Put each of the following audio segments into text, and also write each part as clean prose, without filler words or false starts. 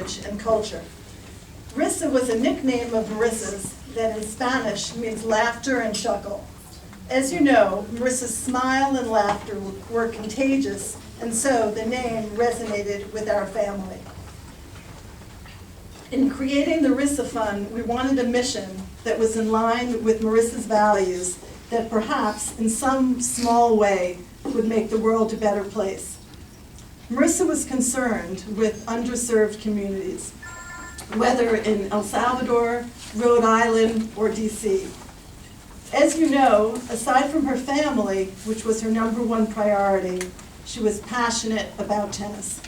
language and culture. Risa was a nickname of Marissa's that in Spanish means laughter and chuckle. As you know, Marissa's smile and laughter were contagious, and so the name resonated with our family. In creating the Risa Fund, we wanted a mission that was in line with Marissa's values that perhaps in some small way would make the world a better place. Marissa was concerned with underserved communities, whether in El Salvador, Rhode Island, or DC. As you know, aside from her family, which was her #1 priority, she was passionate about tennis.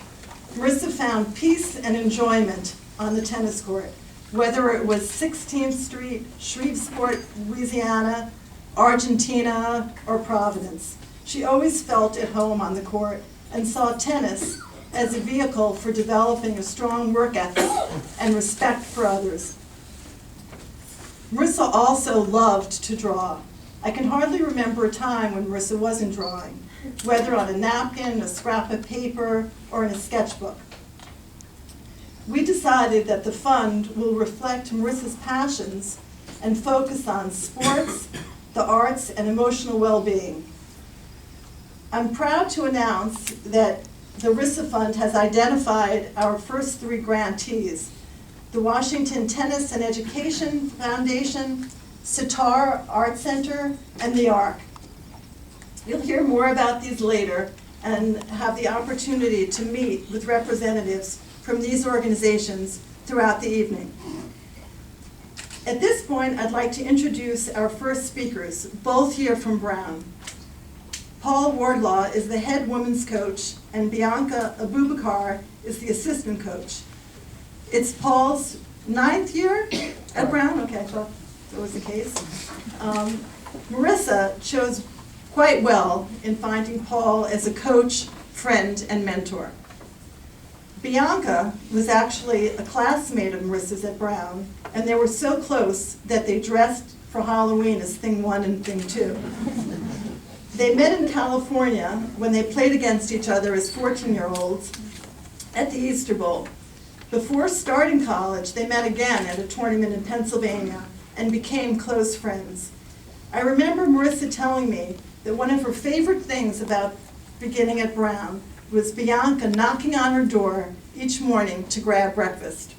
Marissa found peace and enjoyment on the tennis court, whether it was 16th Street, Shreveport, Louisiana, Argentina, or Providence. She always felt at home on the court and saw tennis as a vehicle for developing a strong work ethic and respect for others. Marissa also loved to draw. I can hardly remember a time when Marissa wasn't drawing, whether on a napkin, a scrap of paper, or in a sketchbook. We decided that the fund will reflect Marissa's passions and focus on sports, the arts, and emotional well-being. I'm proud to announce that the Risa Fund has identified our first 3 grantees: the Washington Tennis and Education Foundation, Sitar Art Center, and the ARC. You'll hear more about these later and have the opportunity to meet with representatives from these organizations throughout the evening. At this point, I'd like to introduce our first speakers, both here from Brown. Paul Wardlaw is the head women's coach, and Bianca Abubakar is the assistant coach. It's Paul's 9th year at Brown? Okay, I thought that was the case. Marissa chose quite well in finding Paul as a coach, friend, and mentor. Bianca was actually a classmate of Marissa's at Brown, and they were so close that they dressed for Halloween as Thing 1 and Thing 2. They met in California when they played against each other as 14-year-olds at the Easter Bowl. Before starting college, they met again at a tournament in Pennsylvania and became close friends. I remember Marissa telling me that one of her favorite things about beginning at Brown was Bianca knocking on her door each morning to grab breakfast.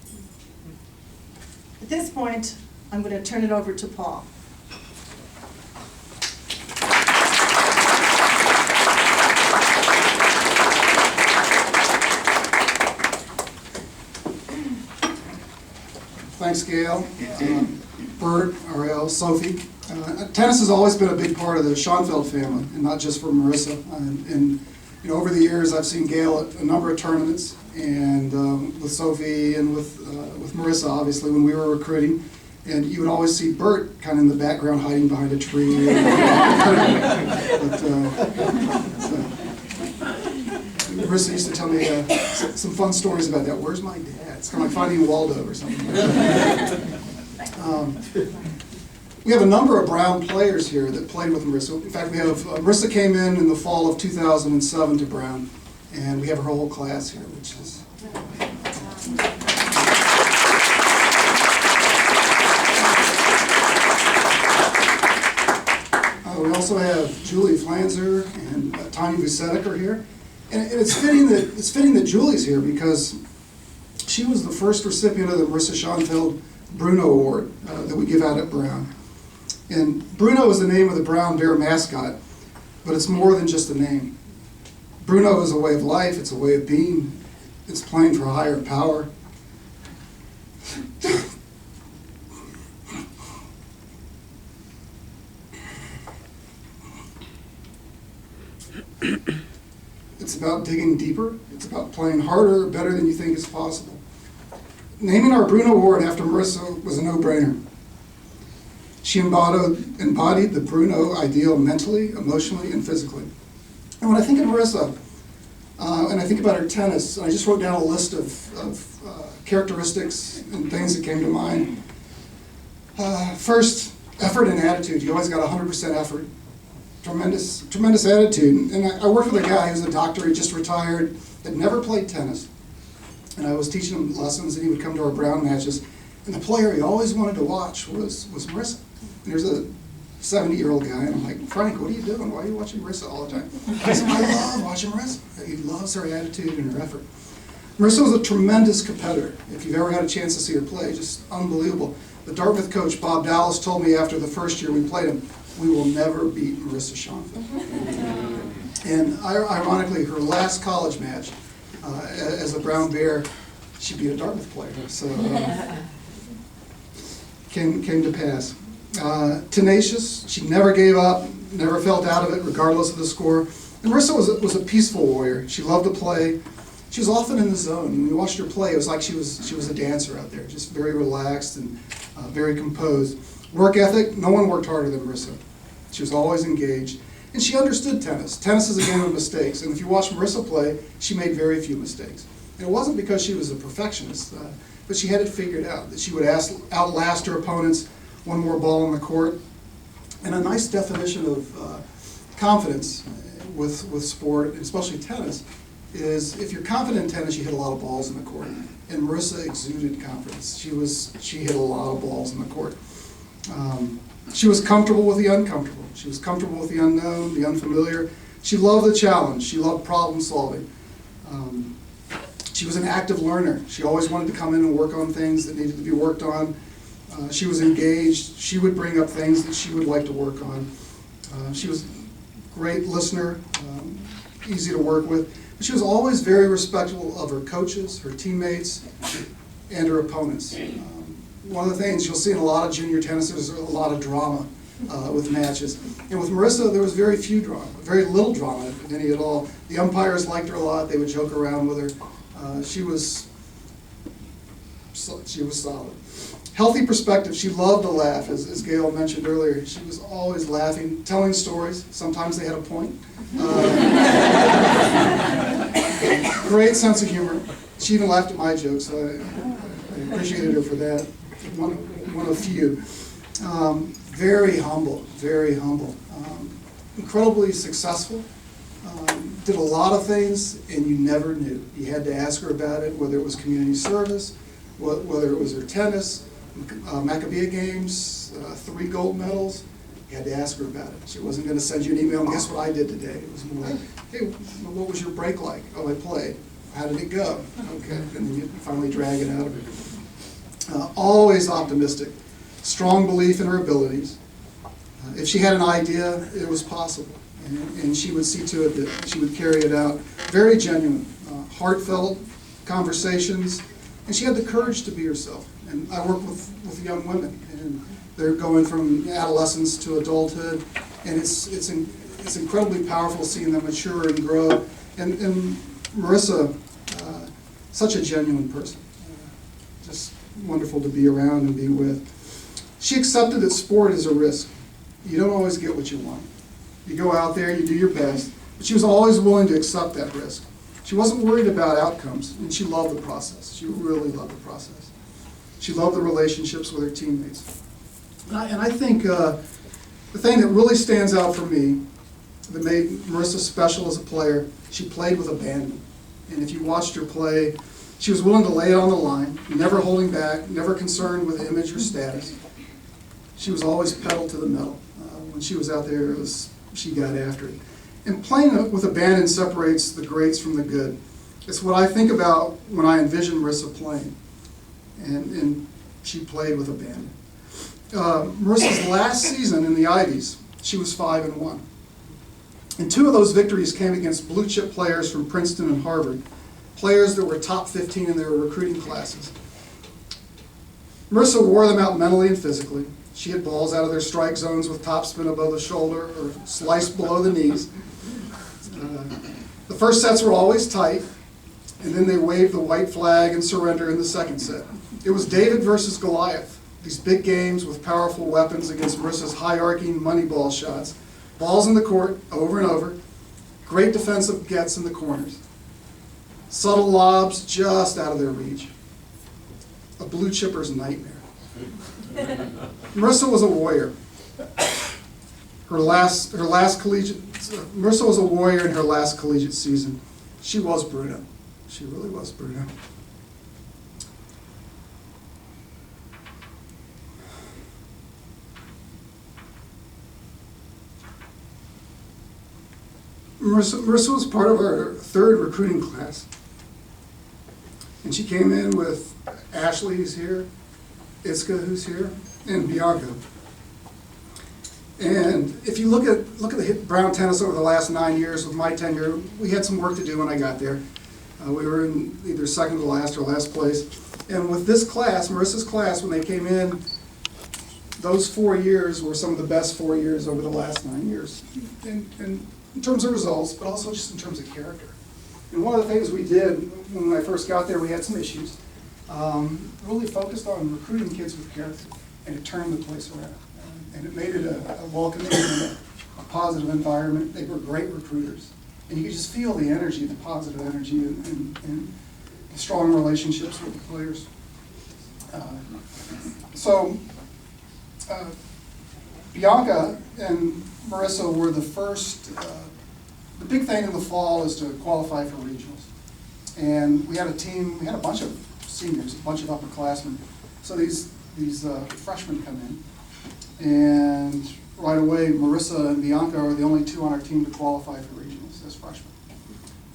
At this point, I'm going to turn it over to Paul. Thanks, Gail, Bert, Ariel, Sophie. Tennis has always been a big part of the Schoenfeld family, and not just for Marissa. And you know, over the years, I've seen Gail at a number of tournaments, and with Sophie and with Marissa, obviously, when we were recruiting. And you would always see Bert kind of in the background hiding behind a tree. Marissa used to tell me some fun stories about that. Where's my dad? It's kind of like Finding Waldo or something like that. We have a number of Brown players here that played with Marissa. In fact, we have Marissa came in the fall of 2007 to Brown, and we have her whole class here, which is. We also have Julie Flanzer and Tanya Vucetic are here, and it's fitting that Julie's here because she was the first recipient of the Marissa Schoenfeld Bruno Award that we give out at Brown. And Bruno is the name of the Brown Bear mascot, but it's more than just a name. Bruno is a way of life, it's a way of being, it's playing for higher power. It's about digging deeper, it's about playing harder, better than you think is possible. Naming our Bruno Award after Marissa was a no-brainer. She embodied the Bruno ideal mentally, emotionally, and physically. And when I think of Marissa, and I think about her tennis, I just wrote down a list of characteristics and things that came to mind. First, effort and attitude. You always got 100% effort. Tremendous attitude. And I worked with a guy who's a doctor, he just retired, that never played tennis. and I was teaching him lessons, and he would come to our Brown matches, and the player he always wanted to watch was Marisa. And there's a 70-year-old guy, and I'm like, Frank, what are you doing? Why are you watching Marisa all the time? He said, I love watching Marisa. He loves her attitude and her effort. Marisa was a tremendous competitor. If you've ever had a chance to see her play, just unbelievable. The Dartmouth coach, Bob Dallas, told me after the first year we played him, we will never beat Risa Schoenfeld. And ironically, her last college match as a Brown Bear, she beat a Dartmouth player. So came to pass. Tenacious, she never gave up, never felt out of it, regardless of the score. And Marisa was a peaceful warrior. She loved to play. She was often in the zone. When you watched her play, it was like she was a dancer out there, just very relaxed and very composed. Work ethic, no one worked harder than Marisa. She was always engaged. And she understood tennis. Tennis is a game of mistakes. And if you watch Marisa play, she made very few mistakes. And it wasn't because she was a perfectionist, but she had it figured out, that she would outlast her opponents one more ball on the court. And a nice definition of confidence with sport, and especially tennis, is if you're confident in tennis, you hit a lot of balls in the court. And Marisa exuded confidence. She hit a lot of balls in the court. She was comfortable with the uncomfortable. She was comfortable with the unknown, the unfamiliar. She loved the challenge. She loved problem solving. She was an active learner. She always wanted to come in and work on things that needed to be worked on. She was engaged. She would bring up things that she would like to work on. She was a great listener, easy to work with. But she was always very respectful of her coaches, her teammates, and her opponents. One of the things you'll see in a lot of junior tennis, there's a lot of drama with matches. And with Marisa, there was very few drama, very little drama, if any at all. The umpires liked her a lot. They would joke around with her. She was solid. Healthy perspective. She loved to laugh, as Gail mentioned earlier. She was always laughing, telling stories. Sometimes they had a point. Great sense of humor. She even laughed at my jokes, so I appreciated her for that. One of few. Very humble, very humble. Incredibly successful. Did a lot of things, and you never knew. You had to ask her about it, whether it was community service, whether it was her tennis, Maccabea Games, 3 gold medals. You had to ask her about it. She wasn't going to send you an email and guess what I did today. It was more like, hey, what was your break like? Oh, I played. How did it go? Okay, and then you finally drag it out of her. Always optimistic, strong belief in her abilities. If she had an idea, it was possible, and she would see to it that she would carry it out. Very genuine, heartfelt conversations, and she had the courage to be herself. And I work with young women, and they're going from adolescence to adulthood, and it's incredibly powerful seeing them mature and grow. And Marisa, such a genuine person, just wonderful to be around and be with. She accepted that sport is a risk. You don't always get what you want. You go out there, you do your best, but she was always willing to accept that risk. She wasn't worried about outcomes, and she loved the process. She really loved the process. She loved the relationships with her teammates. And I think the thing that really stands out for me, that made Marisa special as a player, she played with abandon. And if you watched her play, she was willing to lay it on the line, never holding back, never concerned with image or status. She was always pedal to the metal. When she was out there, she got after it. And playing with abandon separates the greats from the good. It's what I think about when I envision Marisa playing. And she played with abandon. Marisa's last season in the Ivies, she was 5-1. And 2 of those victories came against blue chip players from Princeton and Harvard, players that were top 15 in their recruiting classes. Marisa wore them out mentally and physically. She hit balls out of their strike zones with topspin above the shoulder or sliced below the knees. The first sets were always tight, and then they waved the white flag and surrender in the second set. It was David versus Goliath, these big games with powerful weapons against Marisa's high-arcing money ball shots. Balls in the court over and over, great defensive gets in the corners. Subtle lobs just out of their reach. A blue chipper's nightmare. Marisa was a warrior. Marisa was a warrior in her last collegiate season. She was Bruno. She really was Bruno. Marissa was part of our third recruiting class. And she came in with Ashley, who's here, Iska, who's here, and Bianca. And if you look at the Brown tennis over the last 9 years with my tenure, we had some work to do when I got there. We were in either second to last or last place. And with this class, Marissa's class, when they came in, those 4 years were some of the best 4 years over the last 9 years. In terms of results, but also just in terms of character. And one of the things we did when I first got there, we had some issues. Really focused on recruiting kids with character, and it turned the place around. And it made it a welcoming and a positive environment. They were great recruiters. And you could just feel the energy, the positive energy, and the strong relationships with the players. Bianca and Marissa were the first. The big thing in the fall is to qualify for regionals. And we had a team, we had a bunch of seniors, a bunch of upperclassmen. So these freshmen come in. And right away, Marissa and Bianca are the only two on our team to qualify for regionals as freshmen.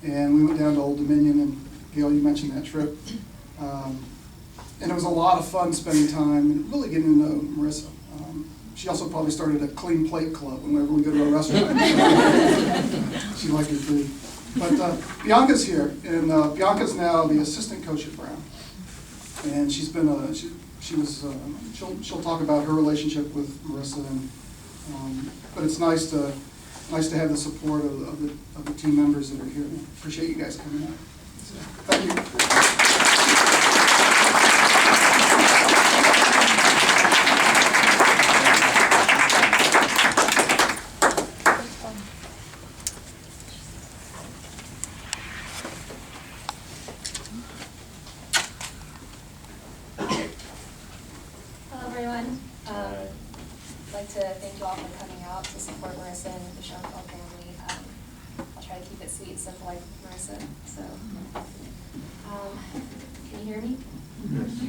And we went down to Old Dominion, and Gail, you mentioned that trip. And it was a lot of fun spending time and really getting to know Marissa. She also probably started a clean plate club whenever we go to a restaurant. She liked her food. But Bianca's here, and Bianca's now the assistant coach at Brown. And she's been she'll talk about her relationship with Marissa, and but it's nice to have the support of the team members that are here. And I appreciate you guys coming out. So, thank you. I'd like to thank you all for coming out to support Marissa and the Schoenfeld family. I'll try to keep it sweet and simple like Marissa. So, can you hear me? Yes.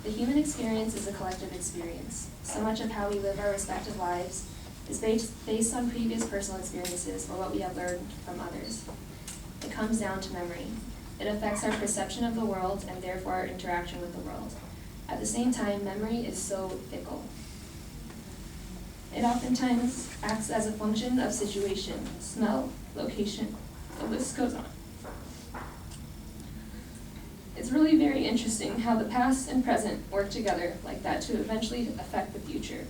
The human experience is a collective experience. So much of how we live our respective lives is based on previous personal experiences or what we have learned from others. It comes down to memory. It affects our perception of the world and therefore our interaction with the world. At the same time, memory is so fickle. It oftentimes acts as a function of situation, smell, location. The list goes on. It's really very interesting how the past and present work together like that to eventually affect the future.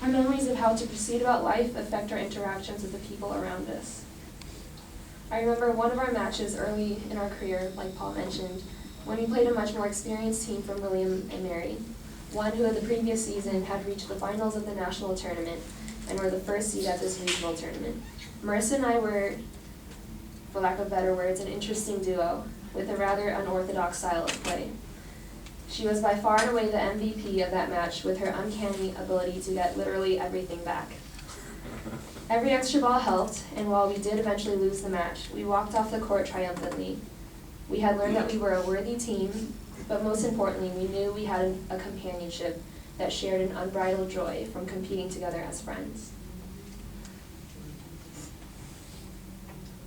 Our memories of how to proceed about life affect our interactions with the people around us. I remember one of our matches early in our career, like Paul mentioned, when we played a much more experienced team from William and Mary, one who in the previous season had reached the finals of the national tournament and were the first seed at this regional tournament. Marissa and I were, for lack of better words, an interesting duo with a rather unorthodox style of play. She was by far and away the MVP of that match with her uncanny ability to get literally everything back. Every extra ball helped, and while we did eventually lose the match, we walked off the court triumphantly. We had learned that we were a worthy team, but most importantly, we knew we had a companionship that shared an unbridled joy from competing together as friends.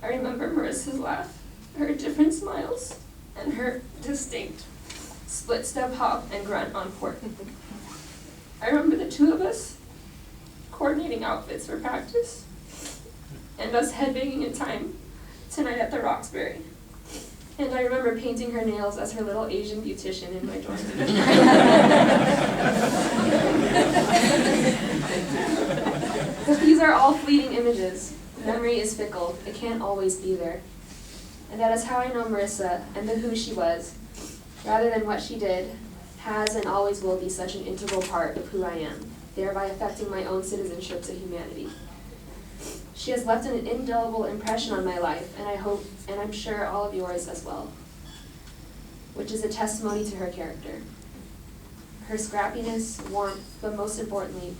I remember Marissa's laugh, her different smiles, and her distinct split-step hop and grunt on court. I remember the two of us coordinating outfits for practice, and us headbanging in time tonight at the Roxbury. And I remember painting her nails as her little Asian beautician in my dorm. But these are all fleeting images. Memory is fickle. It can't always be there. And that is how I know Marissa and the who she was, rather than what she did, has and always will be such an integral part of who I am, thereby affecting my own citizenship to humanity. She has left an indelible impression on my life, and I hope, and I'm sure all of yours as well, which is a testimony to her character. Her scrappiness, warmth, but most importantly,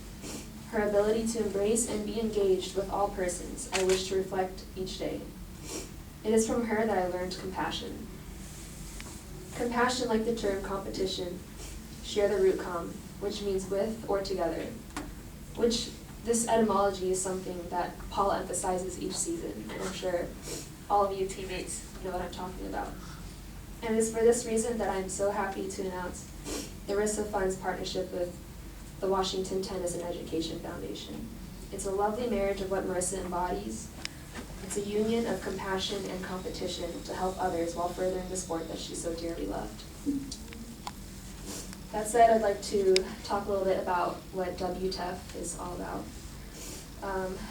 her ability to embrace and be engaged with all persons I wish to reflect each day. It is from her that I learned compassion. Compassion, like the term competition, share the root com, which means with or together, which This etymology is something that Paul emphasizes each season, and I'm sure all of you teammates know what I'm talking about. And it's for this reason that I'm so happy to announce the Risa Fund's partnership with the Washington Tennis and Education Foundation. It's a lovely marriage of what Marisa embodies. It's a union of compassion and competition to help others while furthering the sport that she so dearly loved. That said, I'd like to talk a little bit about what WTEF is all about.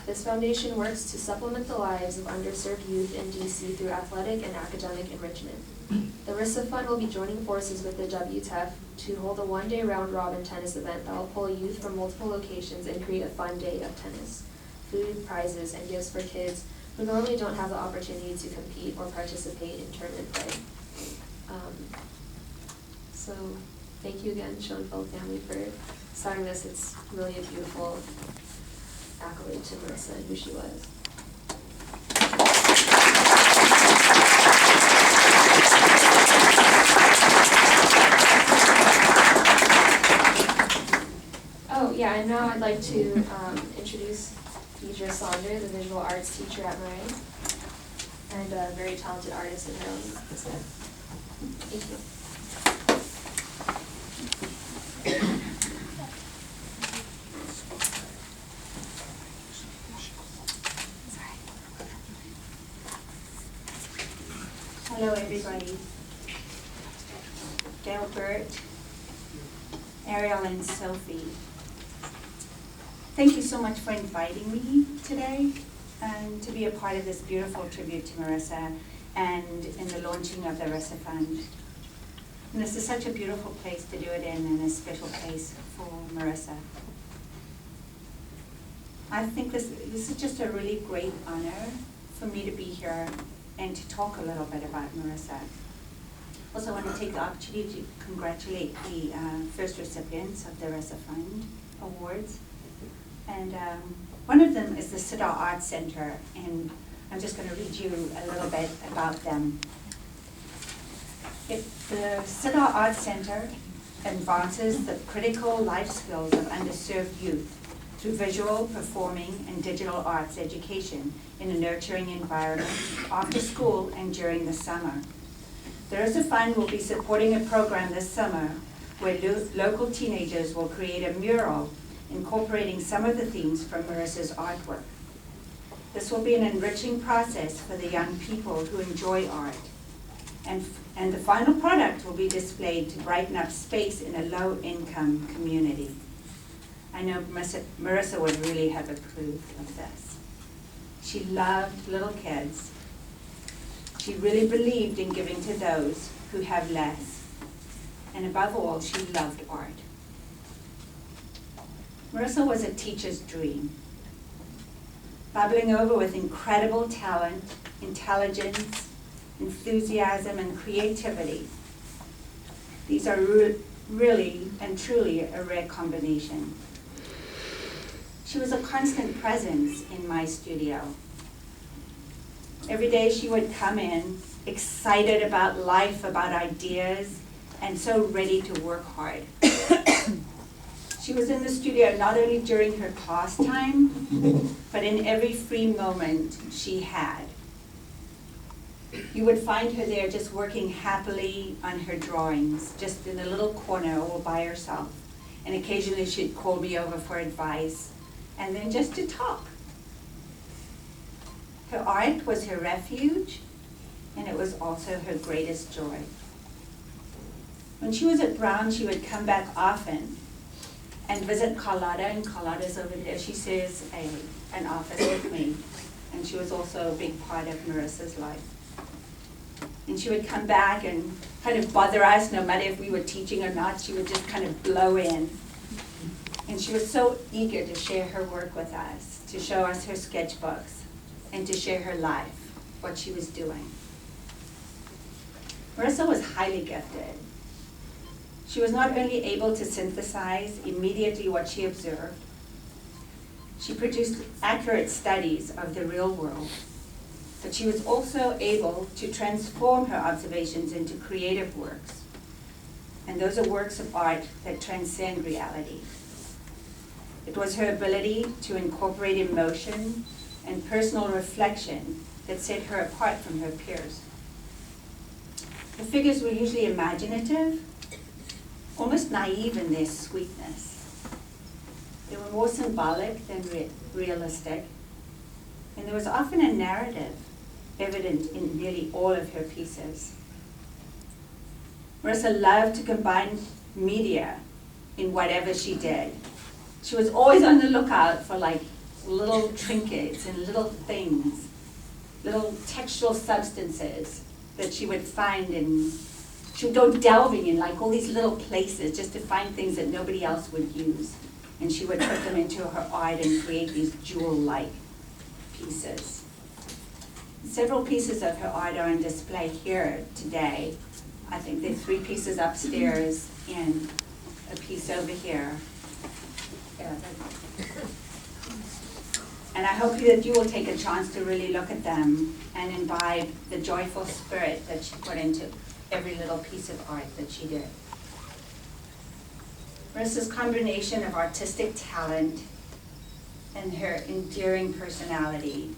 This foundation works to supplement the lives of underserved youth in DC through athletic and academic enrichment. The Risa Fund will be joining forces with the WTEF to hold a one-day round-robin tennis event that will pull youth from multiple locations and create a fun day of tennis. Food, prizes, and gifts for kids who normally don't have the opportunity to compete or participate in tournament play. So thank you again, Schoenfeld family, for starting this. It's really a beautiful accolade to Marisa and who she was. Oh yeah, and now I'd like to introduce Deirdre Saunder, the visual arts teacher at Murray, and a very talented artist in her own respect. Thank you. Hello, everybody. Delbert, Ariel, and Sophie. Thank you so much for inviting me today and to be a part of this beautiful tribute to Marisa and in the launching of the Risa Fund. And this is such a beautiful place to do it in and a special place for Marisa. I think this is just a really great honor for me to be here and to talk a little bit about Marisa. Also, I want to take the opportunity to congratulate the first recipients of the Risa Fund Awards. And one of them is the Siddar Arts Center, and I'm just going to read you a little bit about them. The Siddar Arts Center advances the critical life skills of underserved youth through visual, performing, and digital arts education in a nurturing environment after school and during the summer. The Risa Fund will be supporting a program this summer where local teenagers will create a mural incorporating some of the themes from Marisa's artwork. This will be an enriching process for the young people who enjoy art. And the final product will be displayed to brighten up space in a low-income community. I know Marisa would really have approved of this. She loved little kids. She really believed in giving to those who have less. And above all, she loved art. Marisa was a teacher's dream, bubbling over with incredible talent, intelligence, enthusiasm, and creativity. These are really and truly a rare combination. She was a constant presence in my studio. Every day she would come in, excited about life, about ideas, and so ready to work hard. She was in the studio not only during her class time, but in every free moment she had. You would find her there just working happily on her drawings, just in a little corner all by herself. And occasionally she'd call me over for advice, and then just to talk. Her art was her refuge, and it was also her greatest joy. When she was at Brown, she would come back often and visit Carlotta, and Carlotta's over there. She shares an office with me, and she was also a big part of Marisa's life. And she would come back and kind of bother us, no matter if we were teaching or not. She would just kind of blow in. And she was so eager to share her work with us, to show us her sketchbooks, and to share her life, what she was doing. Marisa was highly gifted. She was not only able to synthesize immediately what she observed, she produced accurate studies of the real world, but she was also able to transform her observations into creative works. And those are works of art that transcend reality. It was her ability to incorporate emotion and personal reflection that set her apart from her peers. The figures were usually imaginative, almost naive in their sweetness. They were more symbolic than realistic, and there was often a narrative evident in nearly all of her pieces. Marissa loved to combine media in whatever she did. She was always on the lookout for like little trinkets and little things, little textual substances that she would find, and she would go delving in like all these little places just to find things that nobody else would use. And she would put them into her art and create these jewel-like pieces. Several pieces of her art are on display here today. I think there are 3 pieces upstairs and a piece over here. And I hope that you will take a chance to really look at them and imbibe the joyful spirit that she put into every little piece of art that she did. Marissa's combination of artistic talent and her endearing personality,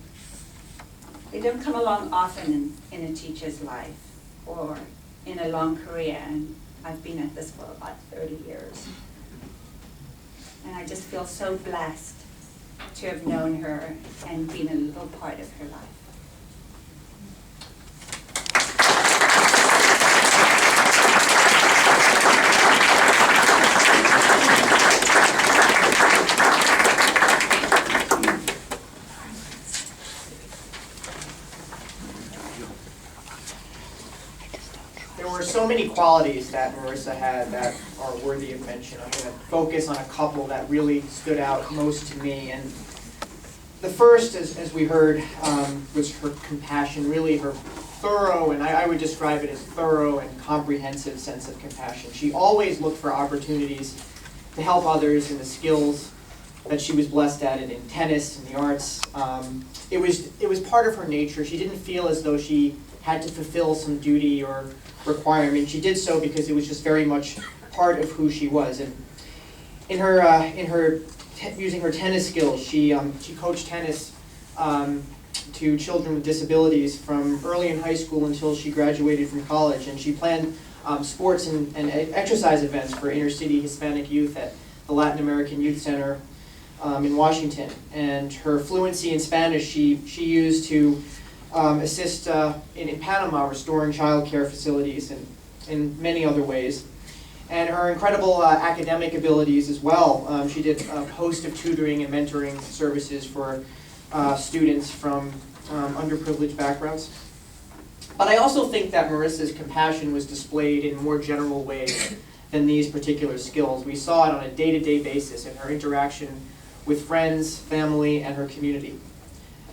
they don't come along often in a teacher's life or in a long career, and I've been at this for about 30 years. And I just feel so blessed to have known her and been a little part of her life. There were so many qualities that Marissa had that are worthy of mention. I'm going to focus on a couple that really stood out most to me. And the first, as we heard, was her compassion, really her thorough, and I would describe it as thorough and comprehensive sense of compassion. She always looked for opportunities to help others in the skills that she was blessed at, in tennis and the arts. It was part of her nature. She didn't feel as though she had to fulfill some duty or requirement. She did so because it was just very much part of who she was. And in her using her tennis skills, she coached tennis to children with disabilities from early in high school until she graduated from college. And she planned sports and exercise events for inner city Hispanic youth at the Latin American Youth Center in Washington. And her fluency in Spanish she used to assist in Panama restoring child care facilities and in many other ways. And her incredible academic abilities as well. She did a host of tutoring and mentoring services for students from underprivileged backgrounds. But I also think that Marissa's compassion was displayed in more general ways than these particular skills. We saw it on a day-to-day basis in her interaction with friends, family, and her community.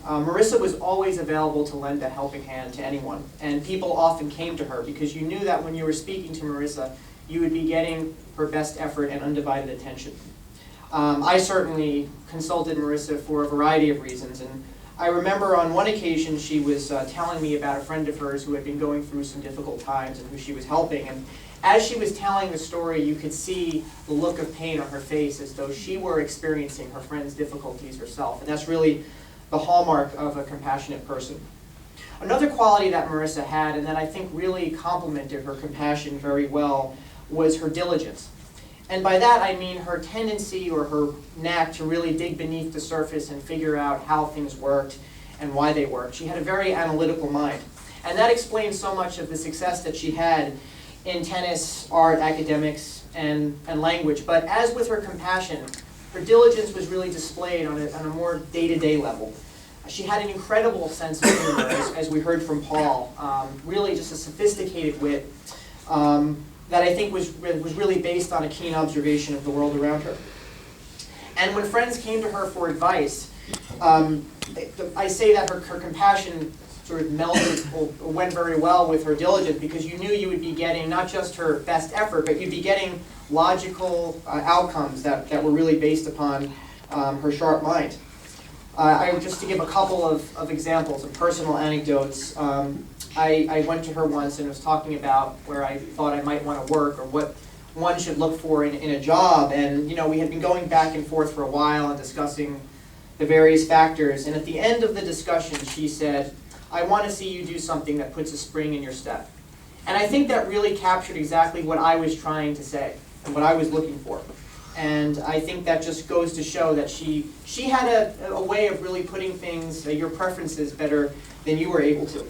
Marissa was always available to lend a helping hand to anyone, and people often came to her because you knew that when you were speaking to Marissa, you would be getting her best effort and undivided attention. I certainly consulted Marissa for a variety of reasons, and I remember on one occasion she was telling me about a friend of hers who had been going through some difficult times and who she was helping, and as she was telling the story, you could see the look of pain on her face as though she were experiencing her friend's difficulties herself, and that's really the hallmark of a compassionate person. Another quality that Marissa had, and that I think really complemented her compassion very well, was her diligence. And by that I mean her tendency or her knack to really dig beneath the surface and figure out how things worked and why they worked. She had a very analytical mind. And that explains so much of the success that she had in tennis, art, academics, and language. But as with her compassion, her diligence was really displayed on a more day-to-day level. She had an incredible sense of humor, as we heard from Paul, really just a sophisticated wit that I think was really based on a keen observation of the world around her. And when friends came to her for advice, I say that her compassion sort of melded or went very well with her diligence, because you knew you would be getting not just her best effort, but you'd be getting logical outcomes that were really based upon her sharp mind. Just to give a couple of examples of personal anecdotes, I went to her once and was talking about where I thought I might want to work or what one should look for in a job. And, we had been going back and forth for a while and discussing the various factors. And at the end of the discussion, she said, "I want to see you do something that puts a spring in your step." And I think that really captured exactly what I was trying to say and what I was looking for. And I think that just goes to show that she had a way of really putting things, your preferences, better than you were able to.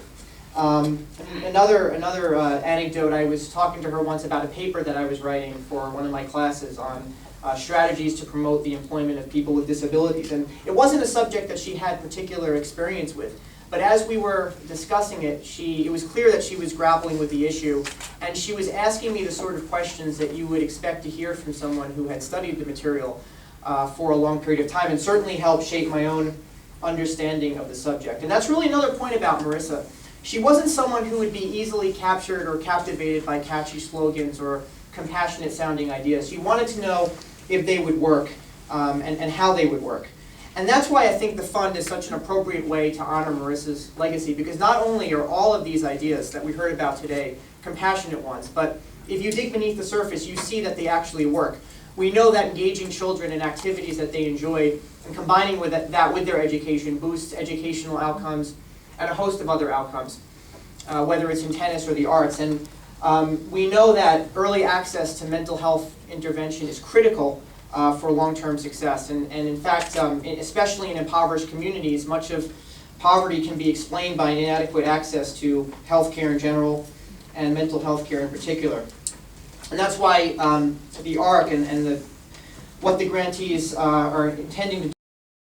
Another anecdote, I was talking to her once about a paper that I was writing for one of my classes on strategies to promote the employment of people with disabilities. And it wasn't a subject that she had particular experience with. But as we were discussing it, it was clear that she was grappling with the issue, and she was asking me the sort of questions that you would expect to hear from someone who had studied the material for a long period of time, and certainly helped shape my own understanding of the subject. And that's really another point about Marisa. She wasn't someone who would be easily captured or captivated by catchy slogans or compassionate sounding ideas. She wanted to know if they would work and how they would work. And that's why I think the fund is such an appropriate way to honor Marisa's legacy, because not only are all of these ideas that we heard about today compassionate ones, but if you dig beneath the surface, you see that they actually work. We know that engaging children in activities that they enjoy and combining that with their education boosts educational outcomes and a host of other outcomes, whether it's in tennis or the arts. And we know that early access to mental health intervention is critical for long-term success. And in fact, especially in impoverished communities, much of poverty can be explained by inadequate access to health care in general and mental health care in particular. And that's why the ARC and what the grantees are intending to